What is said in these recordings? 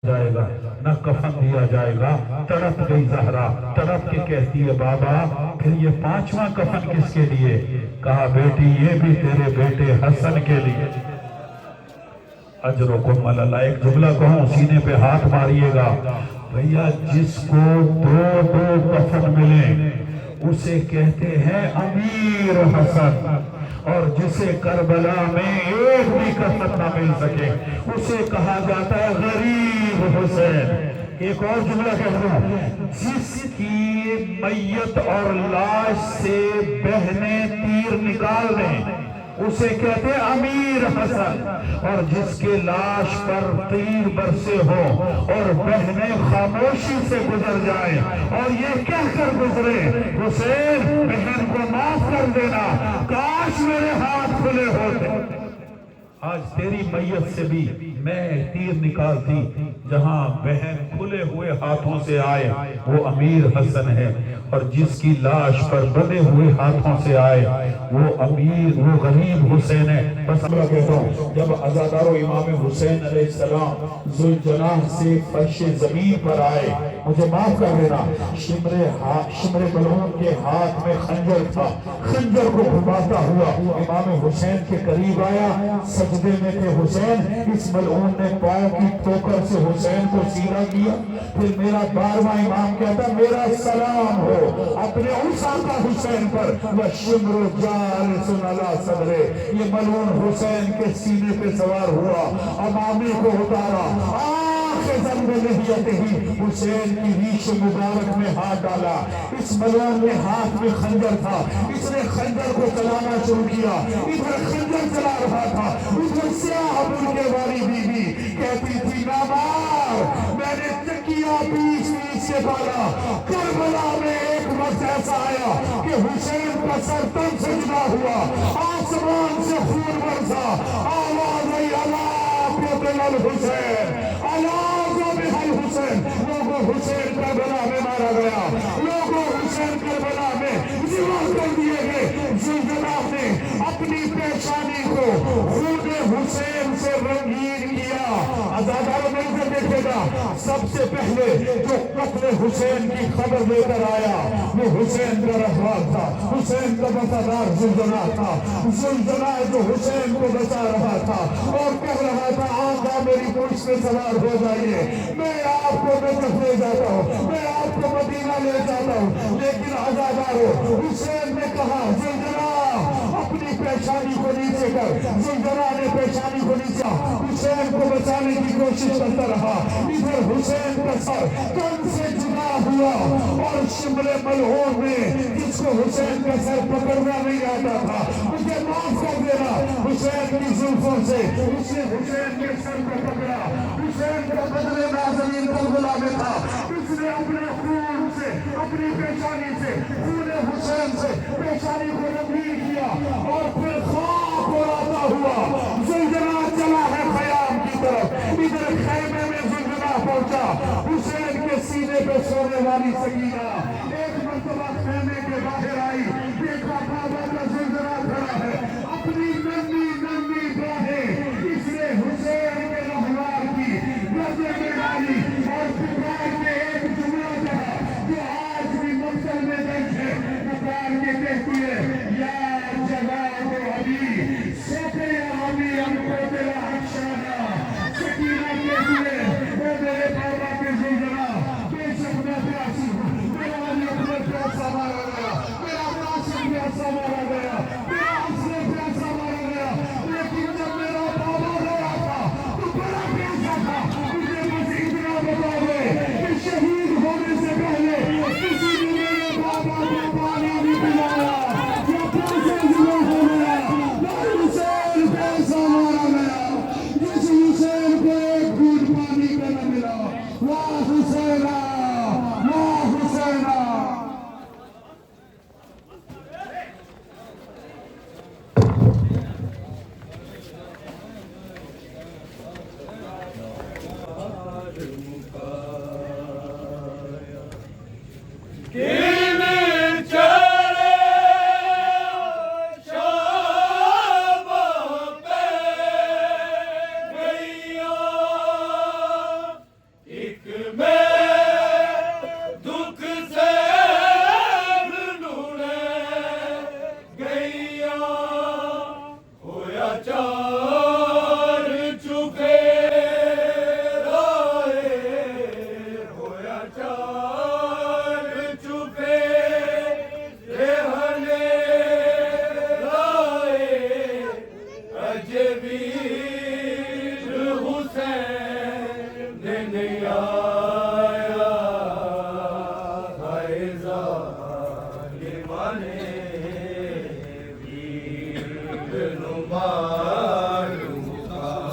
جائے گا نہ کفن دیا جائے گا. تڑپ گئی زہرا تڑپ کے کہتی ہے بابا پھر یہ پانچواں کفن کس کے لیے؟ کہا بیٹی یہ بھی تیرے بیٹے حسن کے لیے. اجرکم علی اللہ. ایک جملہ کہوں سینے پہ ہاتھ ماریے گا. بھیا جس کو دو دو کفن ملے اسے کہتے ہیں امیر حسن، اور جسے کربلا میں ایک بھی کفن نہ مل سکے اسے کہا جاتا ہے غریب حسین. ایک اور جملہ کہہ دوں، جس کی میت اور لاش سے بہنیں تیر نکال دیں اسے کہتے ہیں امیر حسن، اور جس کے لاش پر تیر برسے ہو اور بہنیں خاموشی سے گزر جائیں اور یہ کہہ کر گزرے حسین بہن کو معاف کر دینا، کاش میرے ہاتھ کھلے ہوتے. آج تیری میت سے بھی میں تیر نکالتی، جہاں بہن کھلے ہوئے ہاتھوں سے آئے وہ امیر حسن ہے، اور جس کی لاش پر بندے ہوئے ہاتھوں سے آئے وہ امیر وہ غریب حسین ہے. بس میں کہتا ہوں جب عزادار و امام حسین علیہ السلام ذوالجناح سے فرش زمین پر آئے، مجھے معاف کر دینا، شمر ملعون کے ہاتھ میں خنجر تھا، خنجر کو گھماتا ہوا امام حسین کے قریب آیا، سجدے میں تھے حسین. اس ملعون نے پاؤں کی ٹوکر سے حسین کو سیدھا کیا. پھر میرا 12واں امام کہتا میرا سلام ہو اپنے اس آقا حسین پر وَالشِّمْرُ جَالِسٌ عَلَىٰ صَدْرِهِ. یہ ملعون حسین کے سینے پہ سوار ہوا، امامی کو اتارا، آخذاً بِلِحْيَتِهِ حسین کی ریش مبارک میں ہاتھ ڈالا. اس ملعون کے ہاتھ میں خنجر تھا، اس نے خنجر کو چلانا شروع کیا، ادھر خنجر چلا رہا تھا، ادھر سیاہ برقعے والی بی بی کہتی تھی نہ مار. میں نے تکیہ پیچ کے ڈالا، کربلا میں ایک وقت ایسا آیا کہ حسین کا سر تن سے جدا ہوا، آسمان سے خون برسا، آواز آئی اللہ قتل الحسین، اللہ ذبح الحسین. لوگوں حسین کربلا میں مارا گیا، لوگوں حسین کربلا میں ذبح کر دیے گئے. ذوالجلال نے اپنی پیشانی کو خون حسین سے رنگین کیا. عزاداروں مل کر دیکھے گا سب سے پہلے جو قتل حسین کی خبر لے کر آیا وہ حسین کا رہبر تھا، حسین کا وفادار ذوالجلال تھا. ذوالجلال جو حسین کو بچا رہا تھا اور کہہ رہا تھا آقا میری پشت پہ سوار ہو جائیے، میں آپ کو نجف لے جاتا ہوں، میں آپ کو مدینہ لے جاتا ہوں. لیکن عزاداروں حسین نے کہا ذوالجلال اپنی پیشانی کو نیچے کر. ذوالجلال نے پیشانی کو نیچے، حسین کو بچانے کی کوشش کرتا رہا. ادھر حسین کا سر کن سے جدا ہوا اور شمر ملعون میں جس کو حسین کا سر پکڑنا نہیں آتا تھا مجھے معاف کر دینا، حسین کی زلفوں سے اس نے حسین کے سر کو پکڑا. حسین کا بدلے نازنین کربلا میں تھا، اس نے اپنے خون سے اپنی پیشانی سے خون حسین سے پیشانی کو رنگین کیا اور پھر خاک اڑاتا ہوا ذوالجلال چلا ہے خیام کی طرف. ادھر خیمے میں ذوالجلال پہنچا، حسین کے سینے پہ سونے والی سکینہ ایک مرتبہ خیمے کے باہر آئی، دیکھا بابا کا ذوالجلال کھڑا ہے، اپنی ننھی ننھی باہیں اس نے حسین کے رہوار کی گردے میں ڈالی اور پکار کے ایک جملہ کہا جو آج بھی مقتل میں درج ہے. پکار کے کہتی ہے یا جواب ابھی سوتے ابھی ہم کو تیرا حقشانہ. سکینہ کہتی ہے اے میرے بابا کے ذوالجلال بے شک میں پیاسی ہوں، میرا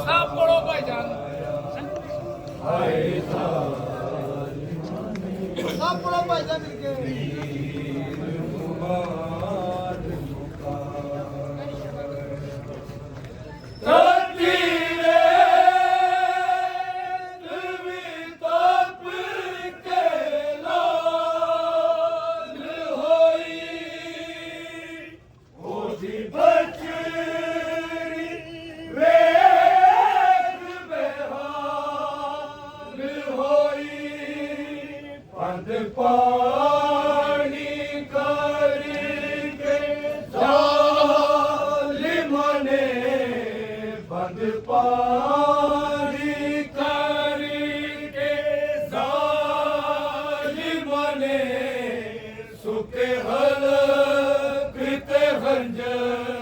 سب پڑھو بھائی جان سب پڑھو بھائی جان مل کے پانی کر کے ظالم نے بند پانی کر کے ظالم نے سکھ حلق تے خنجر